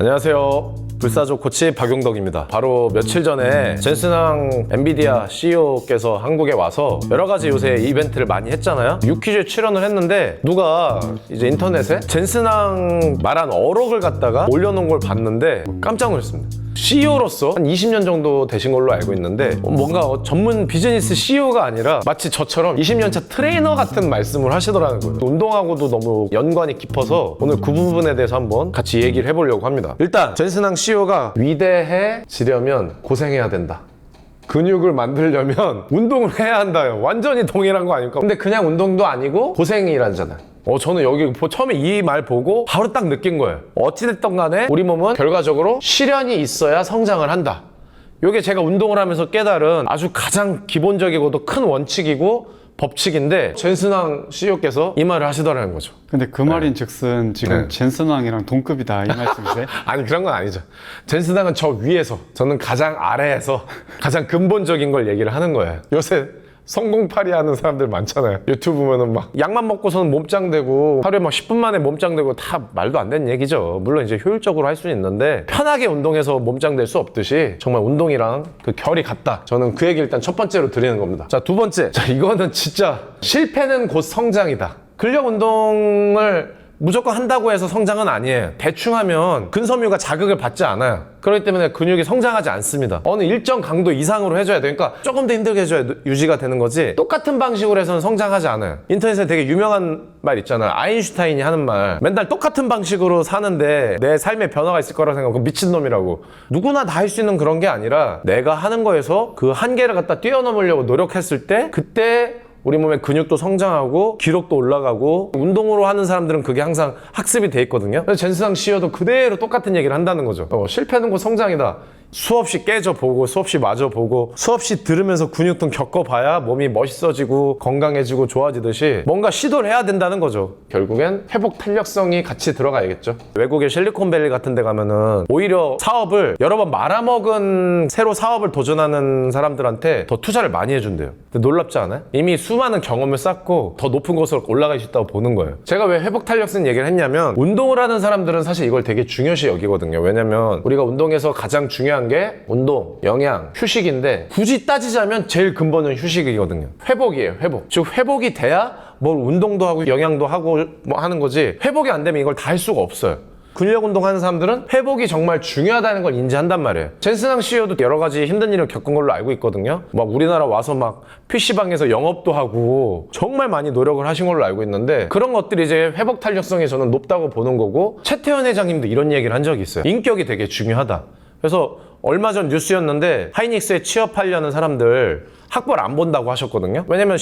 안녕하세요. 불사조 코치 박용덕입니다. 바로 며칠 전에 젠슨항 엔비디아 CEO께서 한국에 와서 여러 가지 요새 이벤트를 많이 했잖아요. 유퀴즈에 출연을 했는데 누가 이제 인터넷에 젠슨항 말한 어록을 갖다가 올려놓은 걸 봤는데 깜짝 놀랐습니다. CEO로서 한 20년 정도 되신 걸로 알고 있는데 뭔가 전문 비즈니스 CEO가 아니라 마치 저처럼 20년차 트레이너 같은 말씀을 하시더라는 거예요. 운동하고도 너무 연관이 깊어서 오늘 그 부분에 대해서 한번 같이 얘기를 해보려고 합니다. 일단 젠슨항 CEO가 위대해지려면 고생해야 된다. 근육을 만들려면 운동을 해야 한다. 완전히 동일한 거 아닙니까? 근데 그냥 운동도 아니고 고생이라잖아요. 저는 여기 처음에 이 말 보고 바로 딱 느낀 거예요. 어찌됐든 간에 우리 몸은 결과적으로 시련이 있어야 성장을 한다. 이게 제가 운동을 하면서 깨달은 아주 가장 기본적이고도 큰 원칙이고 법칙인데 젠슨항 CEO께서 이 말을 하시더라는 거죠. 근데 그 말인 즉슨 지금 젠슨항이랑 동급이다 이 말씀이세요? 아니 그런 건 아니죠. 젠슨항은 저 위에서, 저는 가장 아래에서 가장 근본적인 걸 얘기를 하는 거예요. 요새 성공파리 하는 사람들 많잖아요. 유튜브 보면은 막 약만 먹고서는 몸짱되고 하루에 막 10분 만에 몸짱되고 다 말도 안 되는 얘기죠. 물론 이제 효율적으로 할 수는 있는데 편하게 운동해서 몸짱될 수 없듯이 정말 운동이랑 그 결이 같다. 저는 그 얘기 일단 첫 번째로 드리는 겁니다. 자, 두 번째. 자, 이거는 진짜 실패는 곧 성장이다. 근력 운동을 무조건 한다고 해서 성장은 아니에요. 대충 하면 근섬유가 자극을 받지 않아요. 그렇기 때문에 근육이 성장하지 않습니다. 어느 일정 강도 이상으로 해줘야 돼요. 그러니까 조금 더 힘들게 해줘야 유지가 되는 거지 똑같은 방식으로 해서는 성장하지 않아요. 인터넷에 되게 유명한 말 있잖아요. 아인슈타인이 하는 말. 맨날 똑같은 방식으로 사는데 내 삶에 변화가 있을 거라고 생각하고 미친놈이라고. 누구나 다 할 수 있는 그런 게 아니라 내가 하는 거에서 그 한계를 갖다 뛰어넘으려고 노력했을 때 그때 우리 몸의 근육도 성장하고 기록도 올라가고 운동으로 하는 사람들은 그게 항상 학습이 돼 있거든요. 그래서 젠슨항 CEO도 그대로 똑같은 얘기를 한다는 거죠. 실패는 곧 성장이다. 수없이 깨져보고 수없이 맞아보고 수없이 들으면서 근육통 겪어봐야 몸이 멋있어지고 건강해지고 좋아지듯이 뭔가 시도를 해야 된다는 거죠. 결국엔 회복 탄력성이 같이 들어가야겠죠. 외국의 실리콘밸리 같은 데 가면은 오히려 사업을 여러 번 말아먹은 새로 사업을 도전하는 사람들한테 더 투자를 많이 해준대요. 근데 놀랍지 않아요? 이미 수많은 경험을 쌓고 더 높은 곳으로 올라갈 수 있다고 보는 거예요. 제가 왜 회복 탄력성 얘기를 했냐면 운동을 하는 사람들은 사실 이걸 되게 중요시 여기거든요. 왜냐면 우리가 운동에서 가장 중요한 게 운동, 영양, 휴식인데 굳이 따지자면 제일 근본은 휴식이거든요. 회복이에요, 회복. 즉 회복이 돼야 뭘 운동도 하고 영양도 하고 뭐 하는 거지 회복이 안 되면 이걸 다 할 수가 없어요. 근력 운동하는 사람들은 회복이 정말 중요하다는 걸 인지한단 말이에요. 젠슨항 CEO도 여러 가지 힘든 일을 겪은 걸로 알고 있거든요. 막 우리나라 와서 막 PC방에서 영업도 하고 정말 많이 노력을 하신 걸로 알고 있는데 그런 것들이 이제 회복 탄력성에 저는 높다고 보는 거고 최태원 회장님도 이런 얘기를 한 적이 있어요. 인격이 되게 중요하다. 그래서 얼마 전 뉴스였는데 하이닉스에 취업하려는 사람들 학벌 안 본다고 하셨거든요. 왜냐면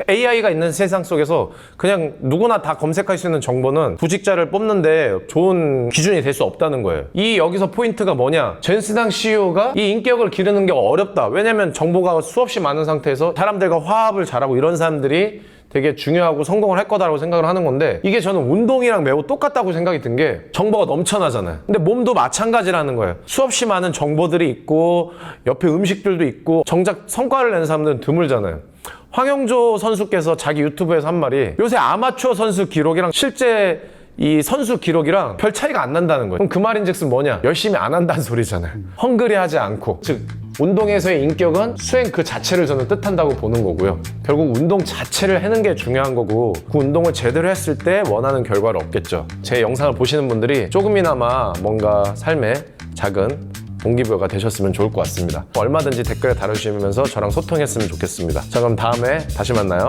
AI가 있는 세상 속에서 그냥 누구나 다 검색할 수 있는 정보는 구직자를 뽑는데 좋은 기준이 될 수 없다는 거예요. 여기서 포인트가 뭐냐? 젠슨항 CEO가 이 인격을 기르는 게 어렵다. 왜냐면 정보가 수없이 많은 상태에서 사람들과 화합을 잘하고 이런 사람들이 되게 중요하고 성공을 할 거다라고 생각을 하는 건데 이게 저는 운동이랑 매우 똑같다고 생각이 든 게 정보가 넘쳐나잖아요. 근데 몸도 마찬가지라는 거예요. 수없이 많은 정보들이 있고 옆에 음식들도 있고 정작 성과를 내는 사람들은 드물잖아요. 황영조 선수께서 자기 유튜브에서 한 말이 요새 아마추어 선수 기록이랑 실제 이 선수 기록이랑 별 차이가 안 난다는 거예요. 그럼 그 말인즉슨 뭐냐? 열심히 안 한다는 소리잖아요. 헝그리하지 않고. 즉 운동에서의 인격은 수행 그 자체를 저는 뜻한다고 보는 거고요. 결국 운동 자체를 하는 게 중요한 거고 그 운동을 제대로 했을 때 원하는 결과를 얻겠죠. 제 영상을 보시는 분들이 조금이나마 뭔가 삶에 작은 동기부여가 되셨으면 좋을 것 같습니다. 얼마든지 댓글에 달아주시면서 저랑 소통했으면 좋겠습니다. 자, 그럼 다음에 다시 만나요.